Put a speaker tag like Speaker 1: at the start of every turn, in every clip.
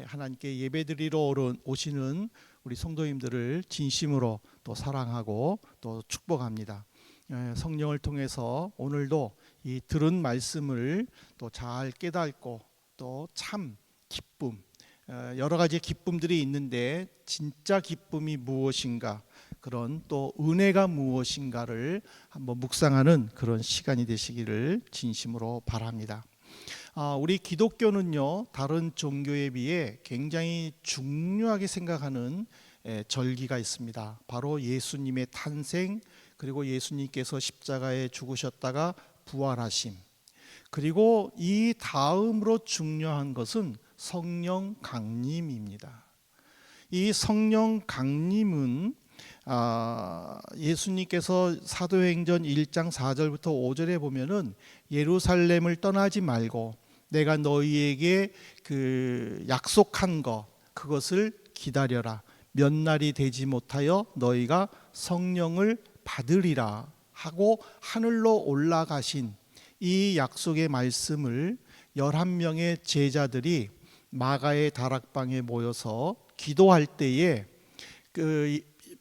Speaker 1: 하나님께 예배드리러 오시는 우리 성도님들을 진심으로 또 사랑하고 또 축복합니다. 성령을 통해서 오늘도 이 들은 말씀을 또 잘 깨닫고 또 참 기쁨, 여러 가지 기쁨들이 있는데 진짜 기쁨이 무엇인가, 그런 또 은혜가 무엇인가를 한번 묵상하는 그런 시간이 되시기를 진심으로 바랍니다. 우리 기독교는요, 다른 종교에 비해 굉장히 중요하게 생각하는 절기가 있습니다. 바로 예수님의 탄생, 그리고 예수님께서 십자가에 죽으셨다가 부활하심, 그리고 이 다음으로 중요한 것은 성령 강림입니다. 이 성령 강림은 예수님께서 사도행전 1장 4절부터 5절에 보면은 예루살렘을 떠나지 말고 내가 너희에게 그 약속한 것, 그것을 기다려라. 몇 날이 되지 못하여 너희가 성령을 받으리라 하고 하늘로 올라가신 이 약속의 말씀을 11명의 제자들이 마가의 다락방에 모여서 기도할 때에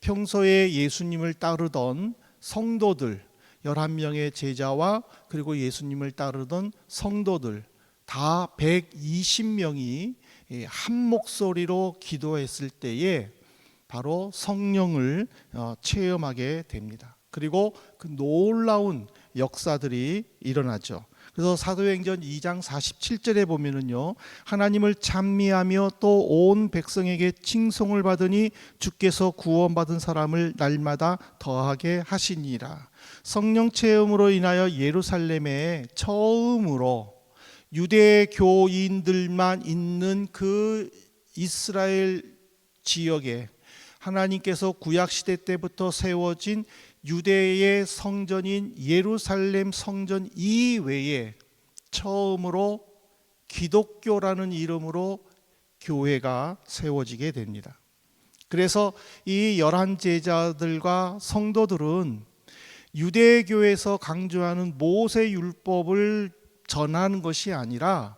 Speaker 1: 평소에 예수님을 따르던 성도들 11명의 제자와 그리고 예수님을 따르던 성도들 다 120명이 한 목소리로 기도했을 때에 바로 성령을 체험하게 됩니다. 그리고 그 놀라운 역사들이 일어나죠. 그래서 사도행전 2장 47절에 보면은요, 하나님을 찬미하며 또 온 백성에게 칭송을 받으니 주께서 구원받은 사람을 날마다 더하게 하시니라. 성령 체험으로 인하여 예루살렘에 처음으로 유대교인들만 있는 그 이스라엘 지역에 하나님께서 구약시대 때부터 세워진 유대의 성전인 예루살렘 성전 이외에 처음으로 기독교라는 이름으로 교회가 세워지게 됩니다. 그래서 이 11제자들과 성도들은 유대교에서 강조하는 모세율법을 전하는 것이 아니라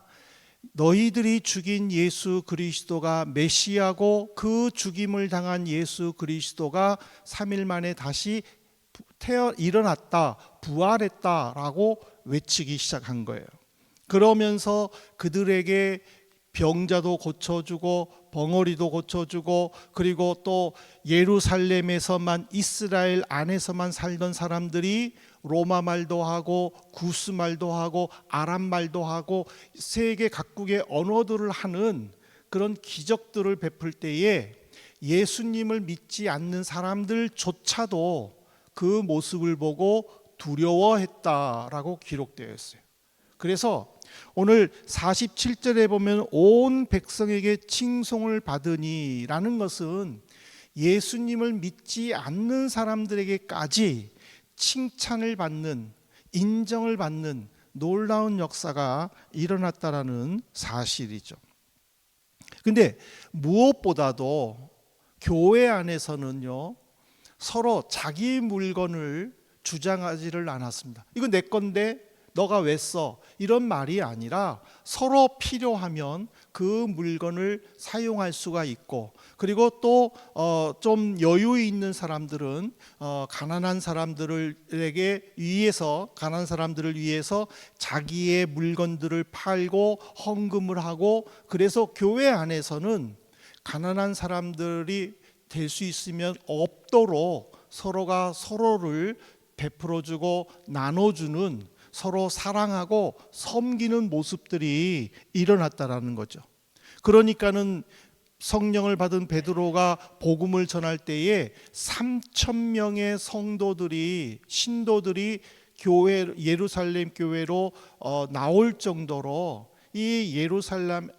Speaker 1: 너희들이 죽인 예수 그리스도가 메시아고 그 죽임을 당한 예수 그리스도가 3일 만에 다시 일어났다, 부활했다라고 외치기 시작한 거예요. 그러면서 그들에게 병자도 고쳐주고 벙어리도 고쳐주고, 그리고 또 예루살렘에서만, 이스라엘 안에서만 살던 사람들이 로마 말도 하고 구스 말도 하고 아람 말도 하고 세계 각국의 언어들을 하는 그런 기적들을 베풀 때에 예수님을 믿지 않는 사람들조차도 그 모습을 보고 두려워했다라고 기록되어 있어요. 그래서 오늘 47절에 보면 온 백성에게 칭송을 받으니 라는 것은 예수님을 믿지 않는 사람들에게까지 칭찬을 받는, 인정을 받는 놀라운 역사가 일어났다라는 사실이죠. 근데 무엇보다도 교회 안에서는요, 서로 자기 물건을 주장하지를 않았습니다. 이거 내 건데 너가 왜 써? 이런 말이 아니라 서로 필요하면 그 물건을 사용할 수가 있고, 그리고 또 좀 여유 있는 사람들은 가난한 사람들을 위해서 자기의 물건들을 팔고 헌금을 하고, 그래서 교회 안에서는 가난한 사람들이 될 수 있으면 없도록 서로가 서로를 베풀어주고 나눠주는, 서로 사랑하고 섬기는 모습들이 일어났다라는 거죠. 그러니까는 성령을 받은 베드로가 복음을 전할 때에 3,000명의 신도들이 예루살렘 교회로 나올 정도로 이 예루살렘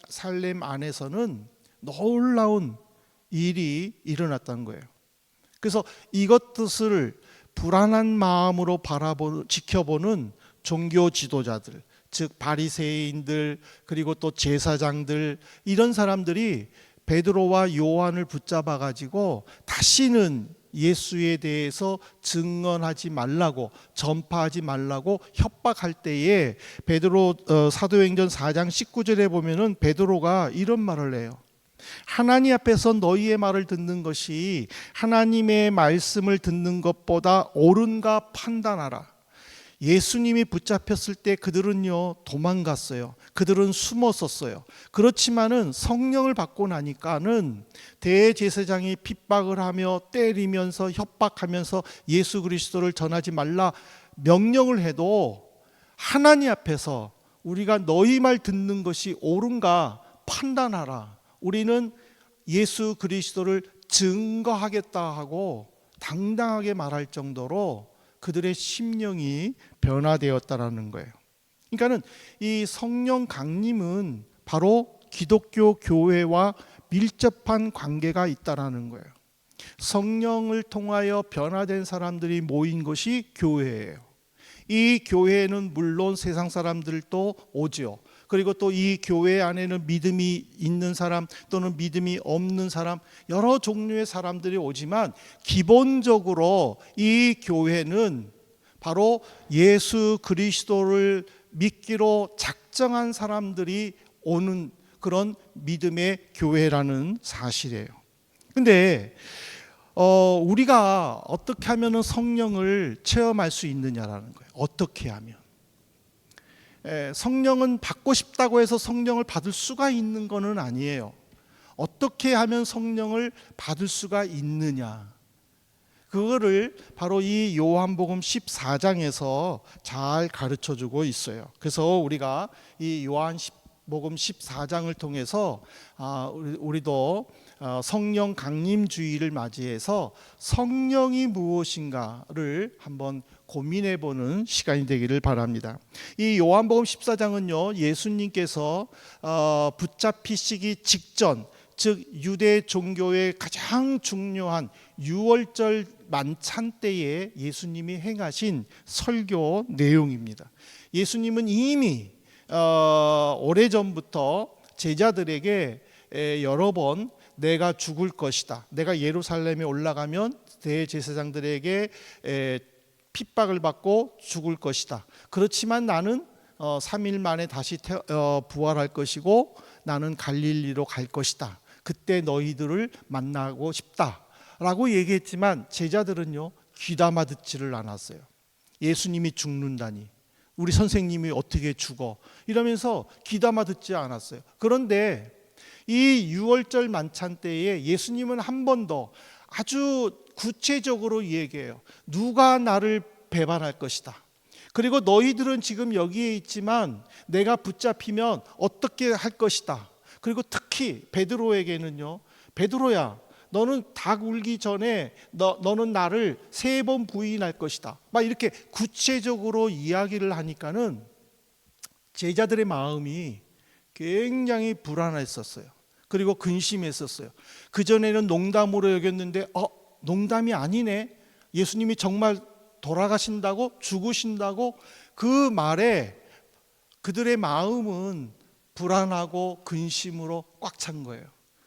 Speaker 1: 안에서는 놀라운 일이 일어났다는 거예요. 그래서 이것들을 불안한 마음으로 지켜보는 종교 지도자들, 즉 바리새인들, 그리고 또 제사장들, 이런 사람들이 베드로와 요한을 붙잡아 가지고 다시는 예수에 대해서 증언하지 말라고, 전파하지 말라고 협박할 때에 사도행전 4장 19절에 보면은 베드로가 이런 말을 해요. 하나님 앞에서 너희의 말을 듣는 것이 하나님의 말씀을 듣는 것보다 옳은가 판단하라. 예수님이 붙잡혔을 때 그들은요 도망갔어요. 그들은 숨었었어요. 그렇지만은 성령을 받고 나니까는 대제사장이 핍박을 하며 때리면서 협박하면서 예수 그리스도를 전하지 말라 명령을 해도 하나님 앞에서 우리가 너희 말 듣는 것이 옳은가 판단하라. 우리는 예수 그리스도를 증거하겠다 하고 당당하게 말할 정도로 그들의 심령이 변화되었다라는 거예요. 그러니까는 이 성령 강림은 바로 기독교 교회와 밀접한 관계가 있다라는 거예요. 성령을 통하여 변화된 사람들이 모인 것이 교회예요. 이 교회에는 물론 세상 사람들도 오지요. 그리고 또 이 교회 안에는 믿음이 있는 사람 또는 믿음이 없는 사람 여러 종류의 사람들이 오지만 기본적으로 이 교회는 바로 예수 그리스도를 믿기로 작정한 사람들이 오는 그런 믿음의 교회라는 사실이에요. 근데 우리가 어떻게 하면 성령을 체험할 수 있느냐라는 거예요. 어떻게 하면 성령은 받고 싶다고 해서 성령을 받을 수가 있는 것은 아니에요. 어떻게 하면 성령을 받을 수가 있느냐, 그거를 바로 이 요한복음 14장에서 잘 가르쳐주고 있어요. 그래서 우리가 이 요한복음 14장을 통해서 우리도 성령 강림주의를 맞이해서 성령이 무엇인가를 한번 고민해보는 시간이 되기를 바랍니다. 이 요한복음 14장은요 예수님께서 붙잡히시기 직전, 즉 유대 종교의 가장 중요한 유월절 만찬 때에 예수님이 행하신 설교 내용입니다. 예수님은 이미 오래전부터 제자들에게 여러 번 내가 죽을 것이다, 내가 예루살렘에 올라가면 대제사장들에게 핍박을 받고 죽을 것이다, 그렇지만 나는 3일 만에 다시 부활할 것이고 나는 갈릴리로 갈 것이다, 그때 너희들을 만나고 싶다 라고 얘기했지만 제자들은요 귀담아 듣지를 않았어요. 예수님이 죽는다니, 우리 선생님이 어떻게 죽어, 이러면서 귀담아 듣지 않았어요. 그런데 이 유월절 만찬 때에 예수님은 한 번 더 아주 구체적으로 얘기해요. 누가 나를 배반할 것이다, 그리고 너희들은 지금 여기에 있지만 내가 붙잡히면 어떻게 할 것이다. 그리고 특히 베드로에게는요, 베드로야 너는 닭 울기 전에 너는 나를 3번 부인할 것이다, 막 이렇게 구체적으로 이야기를 하니까는 제자들의 마음이 굉장히 불안했었어요. 그리고 근심했었어요. 그전에는 농담으로 여겼는데 농담이 아니네, 예수님이 정말 돌아가신다고, 죽으신다고, 그 말에 그들의 마음은 불안하고 근심으로 꽉 찬 거예요.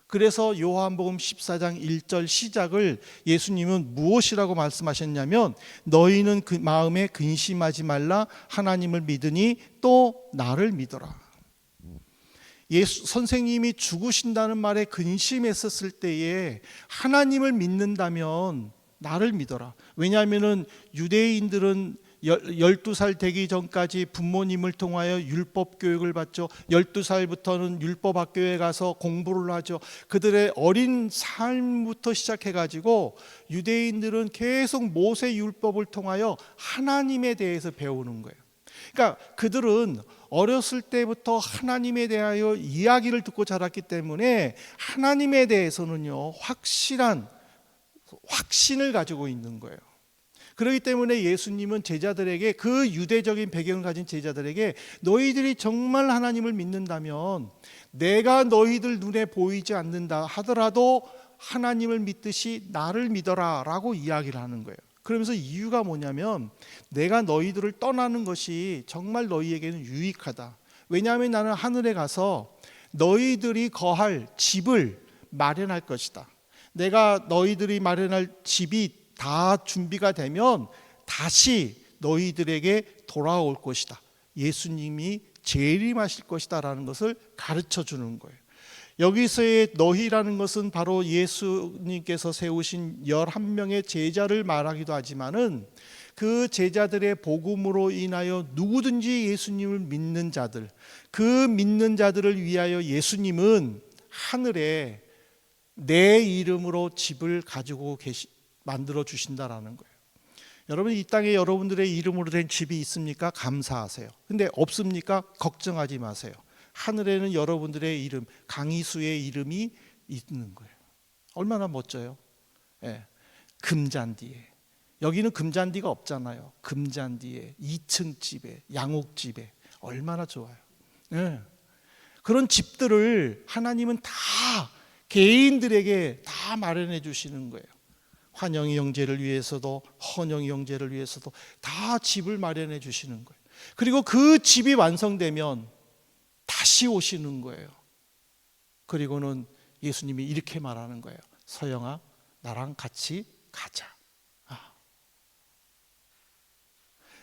Speaker 1: 그래서 요한복음 14장 1절 시작을 예수님은 무엇이라고 말씀하셨냐면, 너희는 그 마음에 근심하지 말라, 하나님을 믿으니 또 나를 믿어라. 예수 선생님이 죽으신다는 말에 근심했었을 때에 하나님을 믿는다면 나를 믿어라. 왜냐하면 유대인들은 12살 되기 전까지 부모님을 통하여 율법 교육을 받죠. 12살부터는 율법 학교에 가서 공부를 하죠. 그들의 어린 삶부터 시작해가지고 유대인들은 계속 모세 율법을 통하여 하나님에 대해서 배우는 거예요. 그러니까 그들은 어렸을 때부터 하나님에 대하여 이야기를 듣고 자랐기 때문에 하나님에 대해서는요 확실한 확신을 가지고 있는 거예요. 그렇기 때문에 예수님은 제자들에게, 그 유대적인 배경을 가진 제자들에게, 너희들이 정말 하나님을 믿는다면 내가 너희들 눈에 보이지 않는다 하더라도 하나님을 믿듯이 나를 믿어라 라고 이야기를 하는 거예요. 그러면서 이유가 뭐냐면, 내가 너희들을 떠나는 것이 정말 너희에게는 유익하다. 왜냐하면 나는 하늘에 가서 너희들이 거할 집을 마련할 것이다. 내가 너희들이 마련할 집이 다 준비가 되면 다시 너희들에게 돌아올 것이다. 예수님이 재림하실 것이다 라는 것을 가르쳐 주는 거예요. 여기서의 너희라는 것은 바로 예수님께서 세우신 11명의 제자를 말하기도 하지만은 그 제자들의 복음으로 인하여 누구든지 예수님을 믿는 자들, 그 믿는 자들을 위하여 예수님은 하늘에 내 이름으로 집을 가지고 만들어 주신다라는 거예요. 여러분, 이 땅에 여러분들의 이름으로 된 집이 있습니까? 감사하세요. 근데 없습니까? 걱정하지 마세요. 하늘에는 여러분들의 이름, 강희수의 이름이 있는 거예요. 얼마나 멋져요. 예. 금잔디에, 여기는 금잔디가 없잖아요. 금잔디에, 2층 집에, 양옥집에, 얼마나 좋아요. 예. 그런 집들을 하나님은 다 개인들에게 다 마련해 주시는 거예요. 환영이 형제를 위해서도 헌영이 형제를 위해서도 다 집을 마련해 주시는 거예요. 그리고 그 집이 완성되면 다시 오시는 거예요. 그리고는 예수님이 이렇게 말하는 거예요. 서영아, 나랑 같이 가자.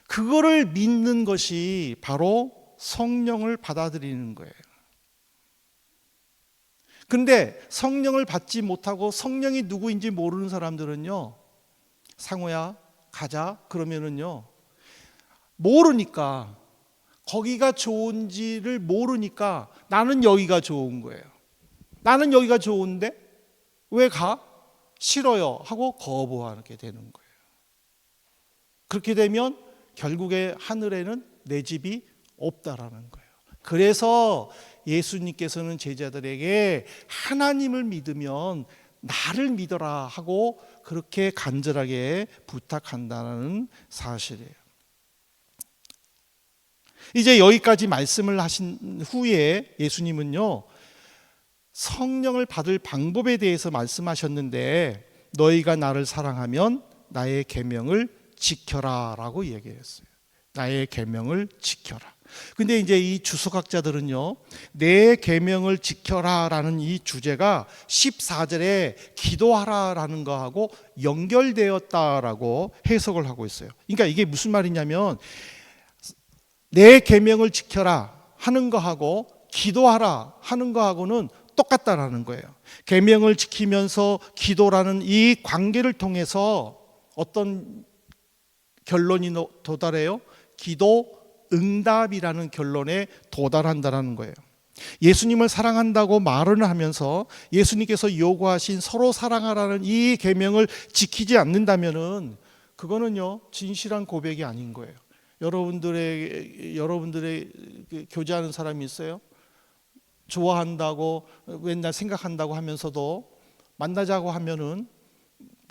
Speaker 1: 그거를 믿는 것이 바로 성령을 받아들이는 거예요. 근데 성령을 받지 못하고 성령이 누구인지 모르는 사람들은요, 상호야 가자 그러면은요, 모르니까, 거기가 좋은지를 모르니까 나는 여기가 좋은 거예요. 나는 여기가 좋은데 왜 가? 싫어요 하고 거부하게 되는 거예요. 그렇게 되면 결국에 하늘에는 내 집이 없다라는 거예요. 그래서 예수님께서는 제자들에게 하나님을 믿으면 나를 믿어라 하고 그렇게 간절하게 부탁한다는 사실이에요. 이제 여기까지 말씀을 하신 후에 예수님은요, 성령을 받을 방법에 대해서 말씀하셨는데, 너희가 나를 사랑하면 나의 계명을 지켜라 라고 얘기했어요. 나의 계명을 지켜라. 근데 이제 이 주석학자들은요, 내 계명을 지켜라 라는 이 주제가 14절에 기도하라 라는 거하고 연결되었다라고 해석을 하고 있어요. 그러니까 이게 무슨 말이냐면, 내 계명을 지켜라 하는 거하고 기도하라 하는 거하고는 똑같다라는 거예요. 계명을 지키면서 기도라는 이 관계를 통해서 어떤 결론이 도달해요? 기도 응답이라는 결론에 도달한다는 거예요. 예수님을 사랑한다고 말을 하면서 예수님께서 요구하신 서로 사랑하라는 이 계명을 지키지 않는다면은 그거는요, 진실한 고백이 아닌 거예요. 여러분들의 교제하는 사람이 있어요? 좋아한다고 맨날 생각한다고 하면서도 만나자고 하면은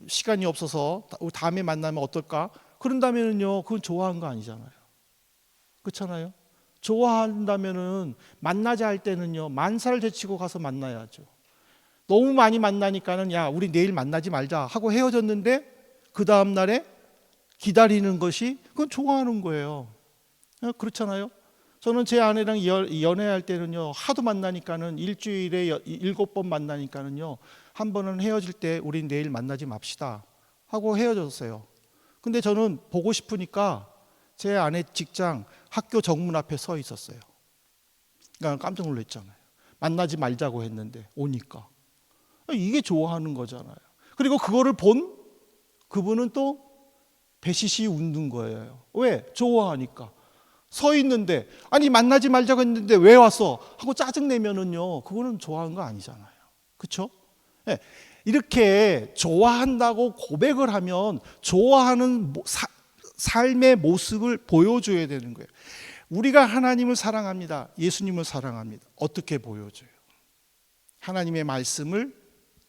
Speaker 1: 시간이 없어서 다음에 만나면 어떨까? 그런다면은요, 그건 좋아한 거 아니잖아요. 그렇잖아요. 좋아한다면은 만나자 할 때는요, 만사를 제치고 가서 만나야죠. 너무 많이 만나니까는 야, 우리 내일 만나지 말자 하고 헤어졌는데 그 다음 날에 기다리는 것이 그건 좋아하는 거예요. 그렇잖아요. 저는 제 아내랑 연애할 때는요, 하도 만나니까는 일주일에 7번 만나니까는요, 한 번은 헤어질 때 우린 내일 만나지 맙시다 하고 헤어졌어요. 근데 저는 보고 싶으니까 제 아내 직장 학교 정문 앞에 서 있었어요. 그러니까 깜짝 놀랐잖아요. 만나지 말자고 했는데 오니까. 이게 좋아하는 거잖아요. 그리고 그거를 본 그분은 또 배시시 웃는 거예요. 왜? 좋아하니까. 서 있는데, 아니 만나지 말자고 했는데 왜 왔어? 하고 짜증내면은요, 그거는 좋아하는 거 아니잖아요. 그렇죠? 네. 이렇게 좋아한다고 고백을 하면 좋아하는 삶의 모습을 보여줘야 되는 거예요. 우리가 하나님을 사랑합니다. 예수님을 사랑합니다. 어떻게 보여줘요? 하나님의 말씀을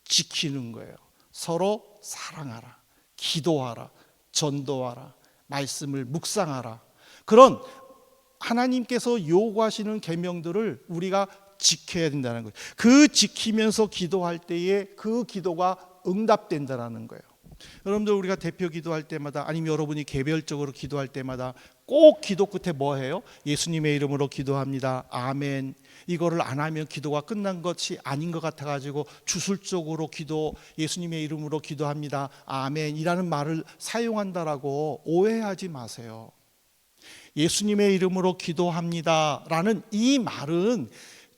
Speaker 1: 지키는 거예요. 서로 사랑하라, 기도하라, 전도하라, 말씀을 묵상하라. 그런 하나님께서 요구하시는 계명들을 우리가 지켜야 된다는 거예요. 그 지키면서 기도할 때에 그 기도가 응답된다는 거예요. 여러분들, 우리가 대표 기도할 때마다 아니면 여러분이 개별적으로 기도할 때마다 꼭 기도 끝에 뭐 해요? 예수님의 이름으로 기도합니다. 아멘. 이거를 안 하면 기도가 끝난 것이 아닌 것 같아가지고 주술적으로 예수님의 이름으로 기도합니다. 아멘이라는 말을 사용한다라고 오해하지 마세요. 예수님의 이름으로 기도합니다라는 이 말은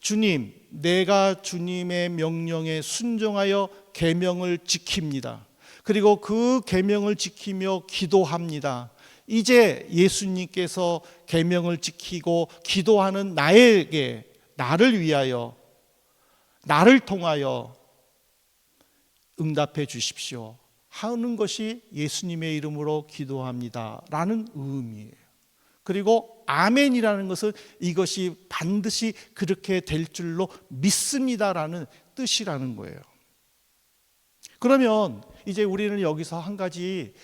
Speaker 1: 주님, 내가 주님의 명령에 순종하여 계명을 지킵니다. 그리고 그 계명을 지키며 기도합니다. 이제 예수님께서 계명을 지키고 기도하는 나에게, 나를 위하여, 나를 통하여 응답해 주십시오 하는 것이 예수님의 이름으로 기도합니다 라는 의미예요. 그리고 아멘이라는 것은 이것이 반드시 그렇게 될 줄로 믿습니다라는 뜻이라는 거예요. 그러면 이제 우리는 여기서 한 가지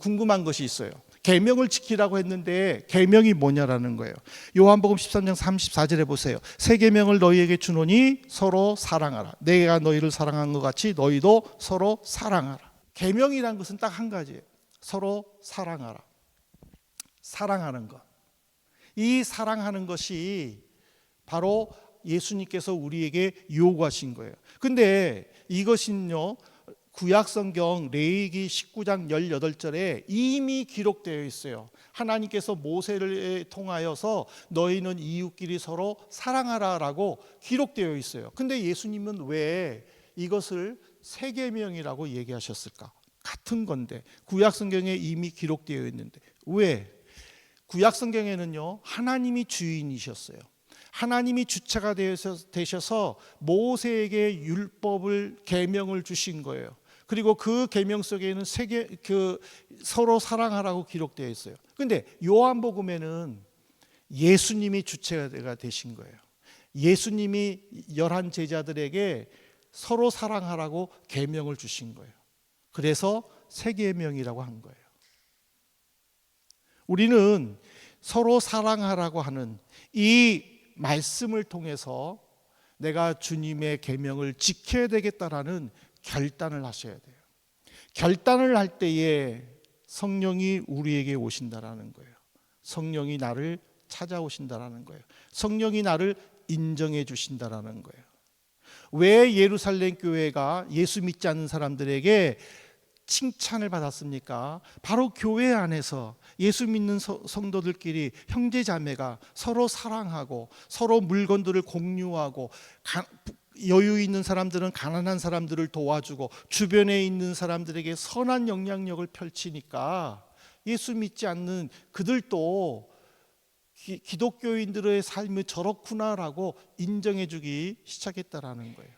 Speaker 1: 궁금한 것이 있어요. 계명을 지키라고 했는데 계명이 뭐냐라는 거예요. 요한복음 13장 34절에 보세요. 새 계명을 너희에게 주노니 서로 사랑하라. 내가 너희를 사랑한 것 같이 너희도 서로 사랑하라. 계명이란 것은 딱 한 가지예요. 서로 사랑하라. 사랑하는 것. 이 사랑하는 것이 바로 예수님께서 우리에게 요구하신 거예요. 근데 이것은요, 구약성경 레위기 19장 18절에 이미 기록되어 있어요. 하나님께서 모세를 통하여서 너희는 이웃끼리 서로 사랑하라라고 기록되어 있어요. 근데 예수님은 왜 이것을 새 계명이라고 얘기하셨을까? 같은 건데 구약성경에 이미 기록되어 있는데 왜? 구약성경에는요, 하나님이 주인이셨어요. 하나님이 주체가 되셔서 모세에게 율법을 계명을 주신 거예요. 그리고 그 계명 속에는 서로 사랑하라고 기록되어 있어요. 근데 요한복음에는 예수님이 주체가 되신 거예요. 예수님이 11 제자들에게 서로 사랑하라고 계명을 주신 거예요. 그래서 새 계명이라고 한 거예요. 우리는 서로 사랑하라고 하는 이 말씀을 통해서 내가 주님의 계명을 지켜야 되겠다라는 결단을 하셔야 돼요. 결단을 할 때에 성령이 우리에게 오신다라는 거예요. 성령이 나를 찾아오신다라는 거예요. 성령이 나를 인정해 주신다라는 거예요. 왜 예루살렘 교회가 예수 믿지 않는 사람들에게 칭찬을 받았습니까? 바로 교회 안에서 예수 믿는 성도들끼리 형제자매가 서로 사랑하고 서로 물건들을 공유하고 여유 있는 사람들은 가난한 사람들을 도와주고 주변에 있는 사람들에게 선한 영향력을 펼치니까 예수 믿지 않는 그들도 기독교인들의 삶이 저렇구나라고 인정해 주기 시작했다라는 거예요.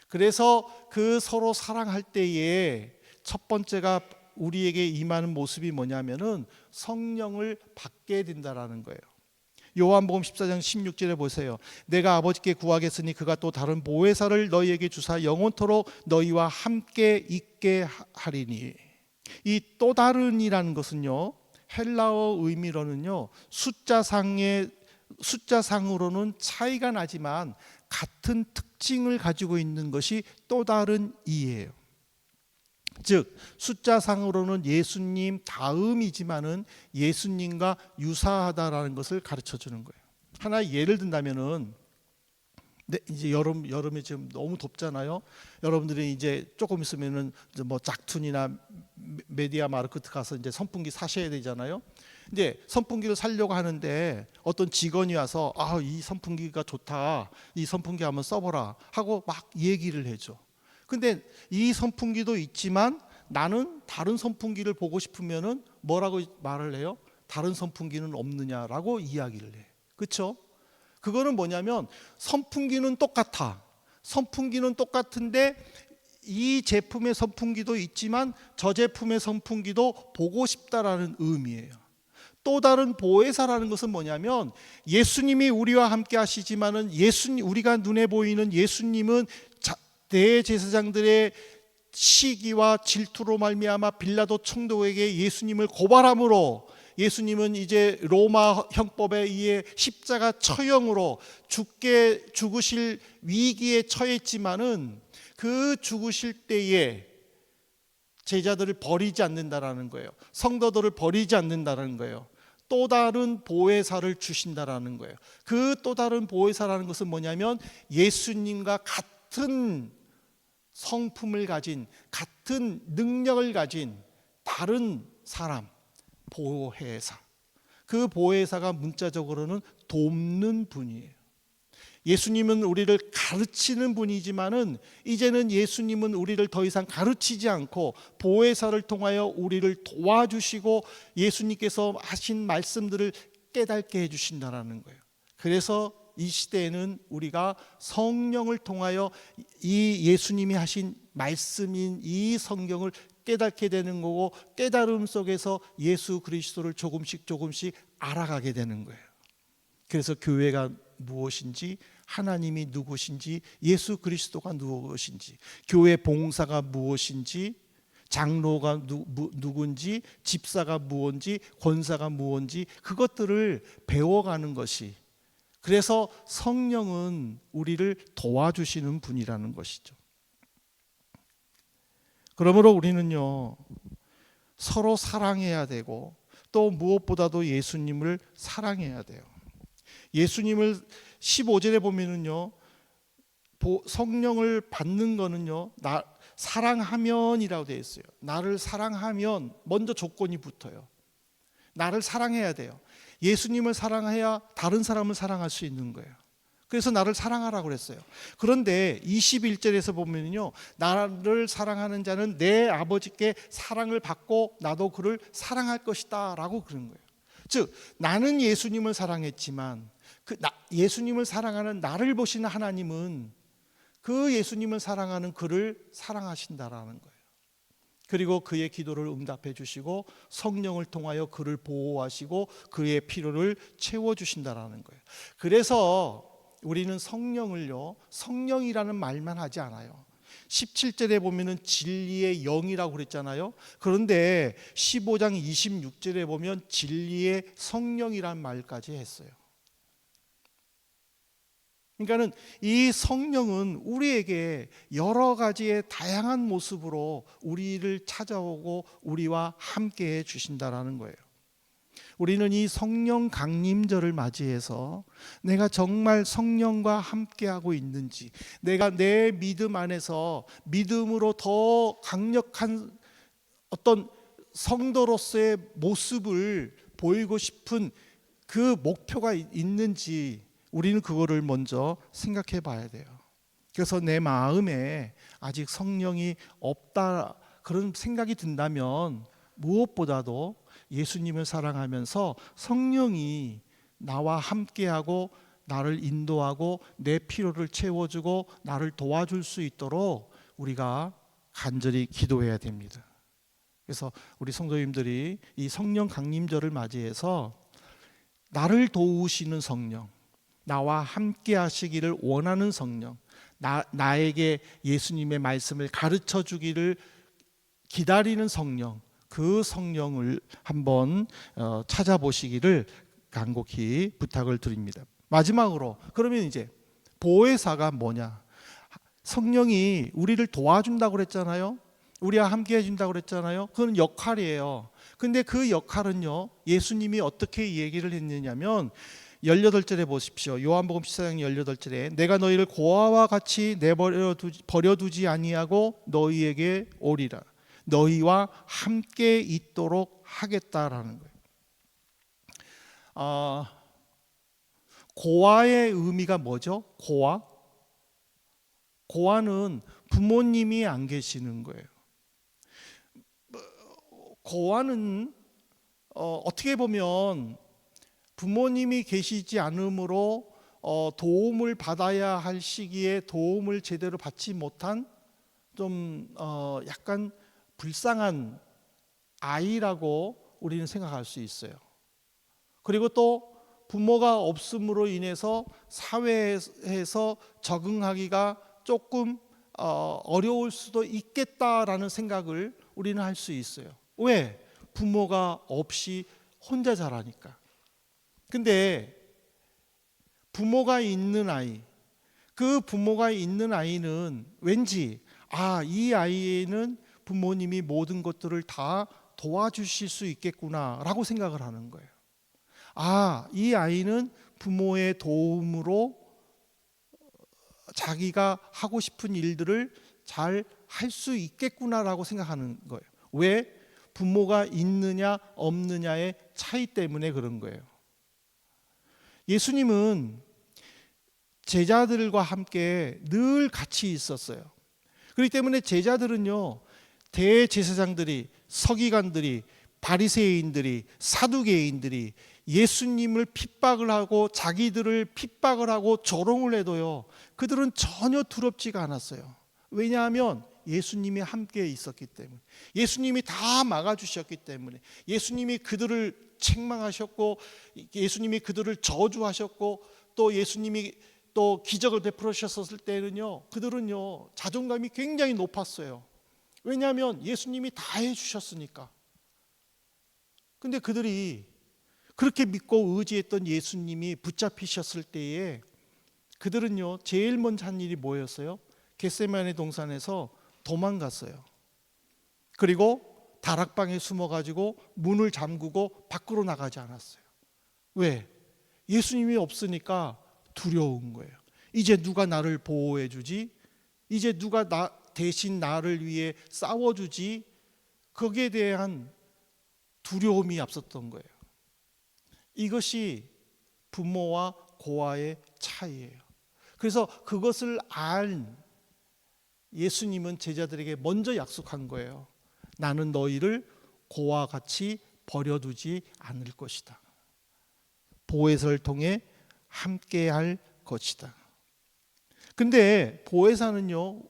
Speaker 1: 그래서 그 서로 사랑할 때에 첫 번째가 우리에게 임하는 모습이 뭐냐면은 성령을 받게 된다라는 거예요. 요한복음 14장 16절에 보세요. 내가 아버지께 구하겠으니 그가 또 다른 보혜사를 너희에게 주사 영원토록 너희와 함께 있게 하리니. 이 또 다른이라는 것은요, 헬라어 의미로는요, 숫자상으로는 차이가 나지만 같은 특징을 가지고 있는 것이 또 다른 이예요. 즉 숫자상으로는 예수님 다음이지만은 예수님과 유사하다라는 것을 가르쳐 주는 거예요. 하나 예를 든다면은 이제 여름에 지금 너무 덥잖아요. 여러분들이 이제 조금 있으면은 이제 뭐 짝퉁이나 메디아 마르크트 가서 이제 선풍기 사셔야 되잖아요. 이제 선풍기를 사려고 하는데 어떤 직원이 와서 이 선풍기가 좋다, 이 선풍기 한번 써보라 하고 막 얘기를 해줘. 근데 이 선풍기도 있지만 나는 다른 선풍기를 보고 싶으면은 뭐라고 말을 해요? 다른 선풍기는 없느냐라고 이야기를 해. 그렇죠? 그거는 뭐냐면 선풍기는 똑같아. 선풍기는 똑같은데 이 제품의 선풍기도 있지만 저 제품의 선풍기도 보고 싶다라는 의미예요. 또 다른 보혜사라는 것은 뭐냐면 예수님이 우리와 함께 하시지만은 우리가 눈에 보이는 예수님은 대제사장들의 시기와 질투로 말미암아 빌라도 총독에게 예수님을 고발함으로 예수님은 이제 로마 형법에 의해 십자가 처형으로 죽으실 위기에 처했지만은 그 죽으실 때에 제자들을 버리지 않는다라는 거예요. 성도들을 버리지 않는다라는 거예요. 또 다른 보혜사를 주신다라는 거예요. 그 또 다른 보혜사라는 것은 뭐냐면 예수님과 같은 성품을 가진, 같은 능력을 가진 다른 사람, 보혜사. 그 보혜사가 문자적으로는 돕는 분이에요. 예수님은 우리를 가르치는 분이지만은 이제는 예수님은 우리를 더 이상 가르치지 않고 보혜사를 통하여 우리를 도와주시고 예수님께서 하신 말씀들을 깨닫게 해주신다라는 거예요. 그래서 이 시대에는 우리가 성령을 통하여 이 예수님이 하신 말씀인 이 성경을 깨닫게 되는 거고, 깨달음 속에서 예수 그리스도를 조금씩 알아가게 되는 거예요. 그래서 교회가 무엇인지, 하나님이 누구신지, 예수 그리스도가 누구신지, 교회 봉사가 무엇인지, 장로가 누군지, 집사가 무엇인지, 권사가 무엇인지 그것들을 배워가는 것이, 그래서 성령은 우리를 도와주시는 분이라는 것이죠. 그러므로 우리는요, 서로 사랑해야 되고 또 무엇보다도 예수님을 사랑해야 돼요. 예수님을 15절에 보면은요, 성령을 받는 거는요, 나 사랑하면이라고 되어 있어요. 나를 사랑하면 먼저 조건이 붙어요. 나를 사랑해야 돼요. 예수님을 사랑해야 다른 사람을 사랑할 수 있는 거예요. 그래서 나를 사랑하라고 그랬어요. 그런데 21절에서 보면요, 나를 사랑하는 자는 내 아버지께 사랑을 받고 나도 그를 사랑할 것이다 라고 그런 거예요. 즉 나는 예수님을 사랑했지만 예수님을 사랑하는 나를 보시는 하나님은 그 예수님을 사랑하는 그를 사랑하신다라는 거예요. 그리고 그의 기도를 응답해 주시고 성령을 통하여 그를 보호하시고 그의 필요를 채워주신다라는 거예요. 그래서 우리는 성령을요, 성령이라는 말만 하지 않아요. 17절에 보면은 진리의 영이라고 그랬잖아요. 그런데 15장 26절에 보면 진리의 성령이란 말까지 했어요. 그러니까는 이 성령은 우리에게 여러 가지의 다양한 모습으로 우리를 찾아오고 우리와 함께 해 주신다라는 거예요. 우리는 이 성령 강림절을 맞이해서 내가 정말 성령과 함께하고 있는지, 내가 내 믿음 안에서 믿음으로 더 강력한 어떤 성도로서의 모습을 보이고 싶은 그 목표가 있는지 우리는 그거를 먼저 생각해 봐야 돼요. 그래서 내 마음에 아직 성령이 없다 그런 생각이 든다면 무엇보다도 예수님을 사랑하면서 성령이 나와 함께하고 나를 인도하고 내 필요를 채워주고 나를 도와줄 수 있도록 우리가 간절히 기도해야 됩니다. 그래서 우리 성도님들이 이 성령 강림절을 맞이해서 나를 도우시는 성령, 나와 함께 하시기를 원하는 성령, 나에게 예수님의 말씀을 가르쳐 주기를 기다리는 성령, 그 성령을 한번 찾아보시기를 간곡히 부탁을 드립니다. 마지막으로 그러면 이제 보혜사가 뭐냐? 성령이 우리를 도와준다고 그랬잖아요. 우리와 함께 해준다고 그랬잖아요. 그건 역할이에요. 근데 그 역할은요, 예수님이 어떻게 얘기를 했느냐면 18절에 보십시오. 요한복음 14장 18절에 내가 너희를 고아와 같이 버려두지 아니하고 너희에게 오리라. 너희와 함께 있도록 하겠다라는 거예요. 고아의 의미가 뭐죠? 고아는 부모님이 안 계시는 거예요. 고아는 어떻게 보면 부모님이 계시지 않으므로 도움을 받아야 할 시기에 도움을 제대로 받지 못한 좀 약간 불쌍한 아이라고 우리는 생각할 수 있어요. 그리고 또 부모가 없음으로 인해서 사회에서 적응하기가 조금 어려울 수도 있겠다라는 생각을 우리는 할 수 있어요. 왜? 부모가 없이 혼자 자라니까. 근데 부모가 있는 아이, 그 부모가 있는 아이는 왠지 이 아이는 부모님이 모든 것들을 다 도와주실 수 있겠구나라고 생각을 하는 거예요. 이 아이는 부모의 도움으로 자기가 하고 싶은 일들을 잘 할 수 있겠구나라고 생각하는 거예요. 왜? 부모가 있느냐 없느냐의 차이 때문에 그런 거예요. 예수님은 제자들과 함께 늘 같이 있었어요. 그렇기 때문에 제자들은요, 대제사장들이, 서기관들이, 바리새인들이, 사두개인들이 예수님을 핍박을 하고 자기들을 핍박을 하고 조롱을 해도요, 그들은 전혀 두렵지가 않았어요. 왜냐하면 예수님이 함께 있었기 때문에, 예수님이 다 막아주셨기 때문에, 예수님이 그들을 책망하셨고, 예수님이 그들을 저주하셨고, 또 예수님이 또 기적을 베풀으셨을 때는요, 그들은요 자존감이 굉장히 높았어요. 왜냐하면 예수님이 다 해주셨으니까. 근데 그들이 그렇게 믿고 의지했던 예수님이 붙잡히셨을 때에 그들은요 제일 먼저 한 일이 뭐였어요? 겟세마네 동산에서 도망갔어요. 그리고 다락방에 숨어가지고 문을 잠그고 밖으로 나가지 않았어요. 왜? 예수님이 없으니까 두려운 거예요. 이제 누가 나를 보호해 주지? 이제 누가 대신 나를 위해 싸워주지? 거기에 대한 두려움이 앞섰던 거예요. 이것이 부모와 고아의 차이예요. 그래서 그것을 알 예수님은 제자들에게 먼저 약속한 거예요. 나는 너희를 고아와 같이 버려두지 않을 것이다. 보혜사를 통해 함께할 것이다. 근데 보혜사는요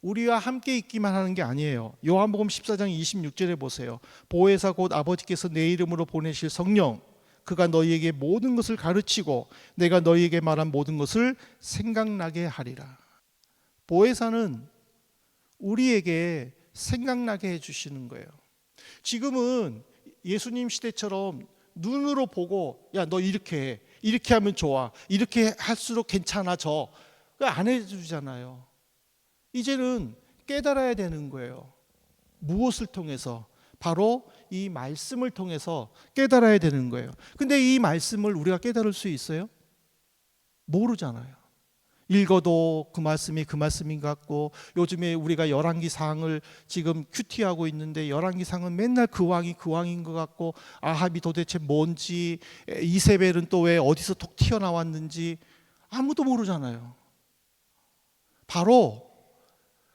Speaker 1: 우리와 함께 있기만 하는 게 아니에요. 요한복음 14장 26절에 보세요. 보혜사 곧 아버지께서 내 이름으로 보내실 성령, 그가 너희에게 모든 것을 가르치고 내가 너희에게 말한 모든 것을 생각나게 하리라. 보혜사는 우리에게 생각나게 해주시는 거예요. 지금은 예수님 시대처럼 눈으로 보고 야 너 이렇게 해, 이렇게 하면 좋아, 이렇게 할수록 괜찮아져, 안 해주잖아요. 이제는 깨달아야 되는 거예요. 무엇을 통해서? 바로 이 말씀을 통해서 깨달아야 되는 거예요. 근데 이 말씀을 우리가 깨달을 수 있어요? 모르잖아요. 읽어도 그 말씀이 그 말씀인 것 같고, 요즘에 우리가 열왕기상을 지금 큐티하고 있는데 열왕기상은 맨날 그 왕이 그 왕인 것 같고, 아합이 도대체 뭔지, 이세벨은 또 왜 어디서 톡 튀어나왔는지 아무도 모르잖아요. 바로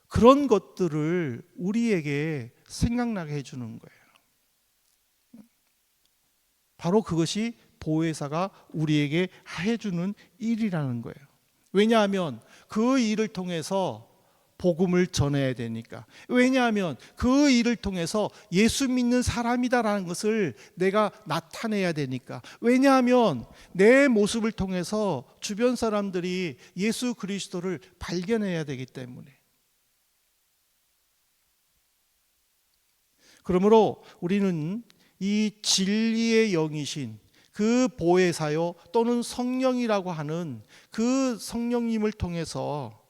Speaker 1: 그런 것들을 우리에게 생각나게 해주는 거예요. 바로 그것이 보혜사가 우리에게 해주는 일이라는 거예요. 왜냐하면 그 일을 통해서 복음을 전해야 되니까. 왜냐하면 그 일을 통해서 예수 믿는 사람이다라는 것을 내가 나타내야 되니까. 왜냐하면 내 모습을 통해서 주변 사람들이 예수 그리스도를 발견해야 되기 때문에. 그러므로 우리는 이 진리의 영이신 그 보혜사요 또는 성령이라고 하는 그 성령님을 통해서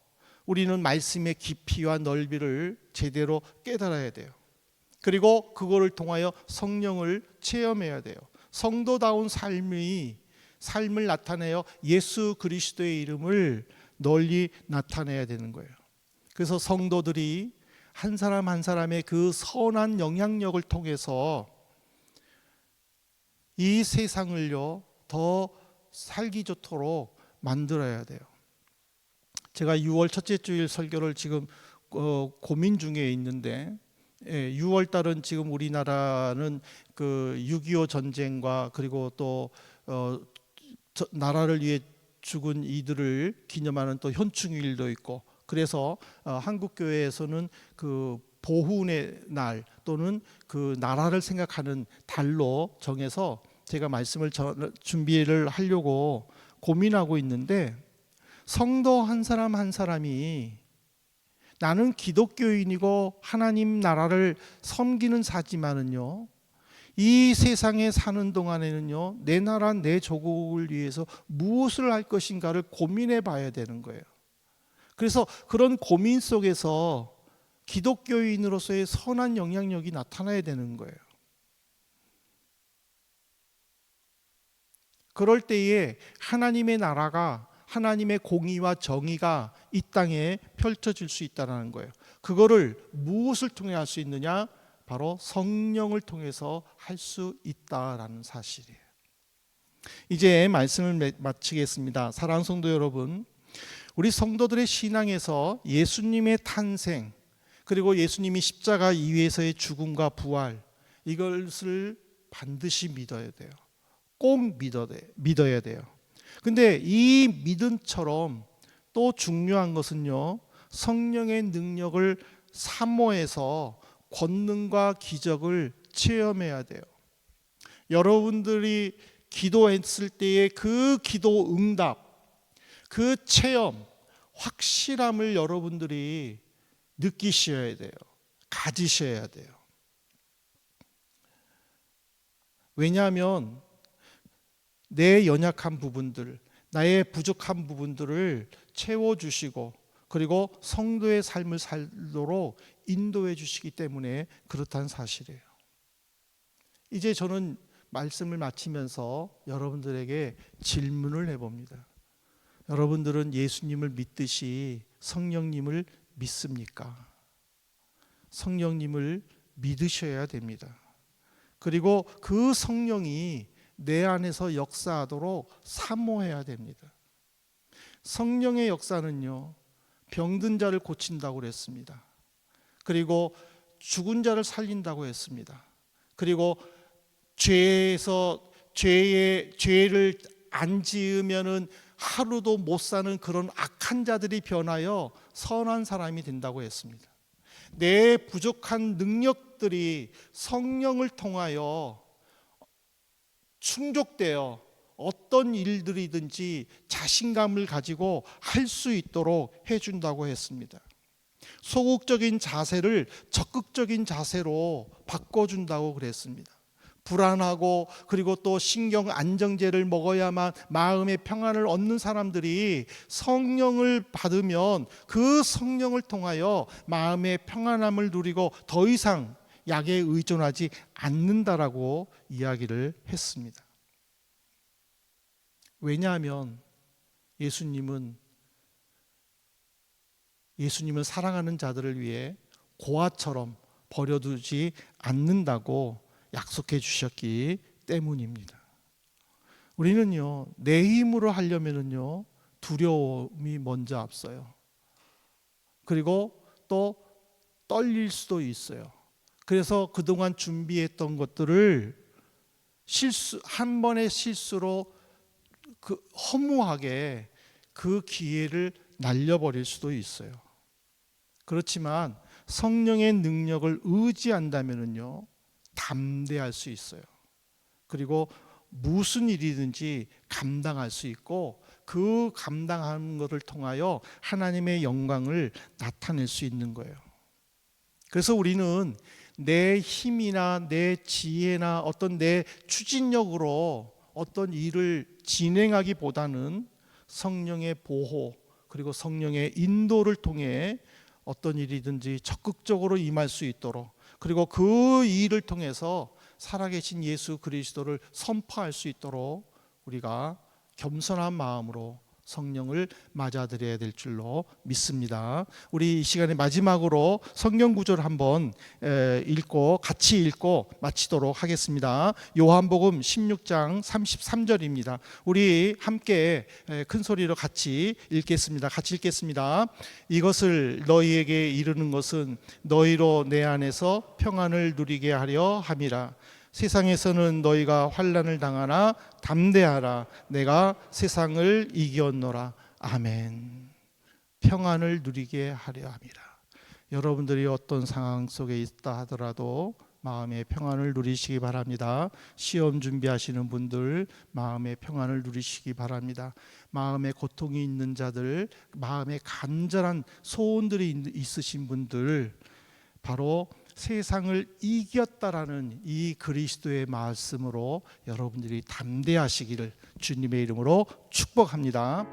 Speaker 1: 우리는 말씀의 깊이와 넓이를 제대로 깨달아야 돼요. 그리고 그거를 통하여 성령을 체험해야 돼요. 성도다운 삶을 나타내어 예수 그리스도의 이름을 널리 나타내야 되는 거예요. 그래서 성도들이 한 사람 한 사람의 그 선한 영향력을 통해서 이 세상을요 더 살기 좋도록 만들어야 돼요. 제가 6월 첫째 주일 설교를 지금 고민 중에 있는데, 6월 달은 지금 우리나라는 그 6.25 전쟁과 그리고 또 나라를 위해 죽은 이들을 기념하는 또 현충일도 있고, 그래서 한국 교회에서는 그 보훈의 날 또는 그 나라를 생각하는 달로 정해서 제가 말씀을 준비를 하려고 고민하고 있는데, 성도 한 사람 한 사람이 나는 기독교인이고 하나님 나라를 섬기는 자지만은요, 이 세상에 사는 동안에는요 내 나라 내 조국을 위해서 무엇을 할 것인가를 고민해 봐야 되는 거예요. 그래서 그런 고민 속에서 기독교인으로서의 선한 영향력이 나타나야 되는 거예요. 그럴 때에 하나님의 나라가, 하나님의 공의와 정의가 이 땅에 펼쳐질 수 있다는 거예요. 그거를 무엇을 통해 할 수 있느냐? 바로 성령을 통해서 할 수 있다라는 사실이에요. 이제 말씀을 마치겠습니다. 사랑하는 성도 여러분, 우리 성도들의 신앙에서 예수님의 탄생, 그리고 예수님이 십자가 위에서의 죽음과 부활, 이것을 반드시 믿어야 돼요. 꼭 믿어야 돼요. 근데 이 믿음처럼 또 중요한 것은요, 성령의 능력을 사모해서 권능과 기적을 체험해야 돼요. 여러분들이 기도했을 때의 그 기도 응답, 그 체험, 확실함을 여러분들이 느끼셔야 돼요. 가지셔야 돼요. 왜냐하면 내 연약한 부분들, 나의 부족한 부분들을 채워주시고, 그리고 성도의 삶을 살도록 인도해 주시기 때문에 그렇다는 사실이에요. 이제 저는 말씀을 마치면서 여러분들에게 질문을 해봅니다. 여러분들은 예수님을 믿듯이 성령님을 믿습니까? 성령님을 믿으셔야 됩니다. 그리고 그 성령이 내 안에서 역사하도록 사모해야 됩니다. 성령의 역사는요, 병든 자를 고친다고 그랬습니다. 그리고 죽은 자를 살린다고 했습니다. 그리고 죄를 안 지으면은 하루도 못 사는 그런 악한 자들이 변하여 선한 사람이 된다고 했습니다. 내 부족한 능력들이 성령을 통하여 충족되어 어떤 일들이든지 자신감을 가지고 할 수 있도록 해준다고 했습니다. 소극적인 자세를 적극적인 자세로 바꿔준다고 그랬습니다. 불안하고 그리고 또 신경 안정제를 먹어야만 마음의 평안을 얻는 사람들이 성령을 받으면 그 성령을 통하여 마음의 평안함을 누리고 더 이상 약에 의존하지 않는다라고 이야기를 했습니다. 왜냐하면 예수님은 사랑하는 자들을 위해 고아처럼 버려두지 않는다고 약속해 주셨기 때문입니다. 우리는요, 내 힘으로 하려면은요, 두려움이 먼저 앞서요. 그리고 또 떨릴 수도 있어요. 그래서 그동안 준비했던 것들을 한 번의 실수로 허무하게 그 기회를 날려버릴 수도 있어요. 그렇지만 성령의 능력을 의지한다면요, 담대할 수 있어요. 그리고 무슨 일이든지 감당할 수 있고, 그 감당하는 것을 통하여 하나님의 영광을 나타낼 수 있는 거예요. 그래서 우리는 내 힘이나 내 지혜나 어떤 내 추진력으로 어떤 일을 진행하기보다는 성령의 보호, 그리고 성령의 인도를 통해 어떤 일이든지 적극적으로 임할 수 있도록, 그리고 그 일을 통해서 살아계신 예수 그리스도를 선포할 수 있도록 우리가 겸손한 마음으로 성령을 맞아들여야 될 줄로 믿습니다. 우리 이 시간에 마지막으로 성경 구절을 한번 같이 읽고 마치도록 하겠습니다. 요한복음 16장 33절입니다. 우리 함께 큰 소리로 같이 읽겠습니다. 이것을 너희에게 이르는 것은 너희로 내 안에서 평안을 누리게 하려 함이라. 세상에서는 너희가 환난을 당하나 담대하라. 내가 세상을 이겼노라. 아멘. 평안을 누리게 하려 함이라. 여러분들이 어떤 상황 속에 있다 하더라도 마음의 평안을 누리시기 바랍니다. 시험 준비하시는 분들 마음의 평안을 누리시기 바랍니다. 마음에 고통이 있는 자들, 마음에 간절한 소원들이 있으신 분들, 바로 세상을 이겼다라는 이 그리스도의 말씀으로 여러분들이 담대하시기를 주님의 이름으로 축복합니다.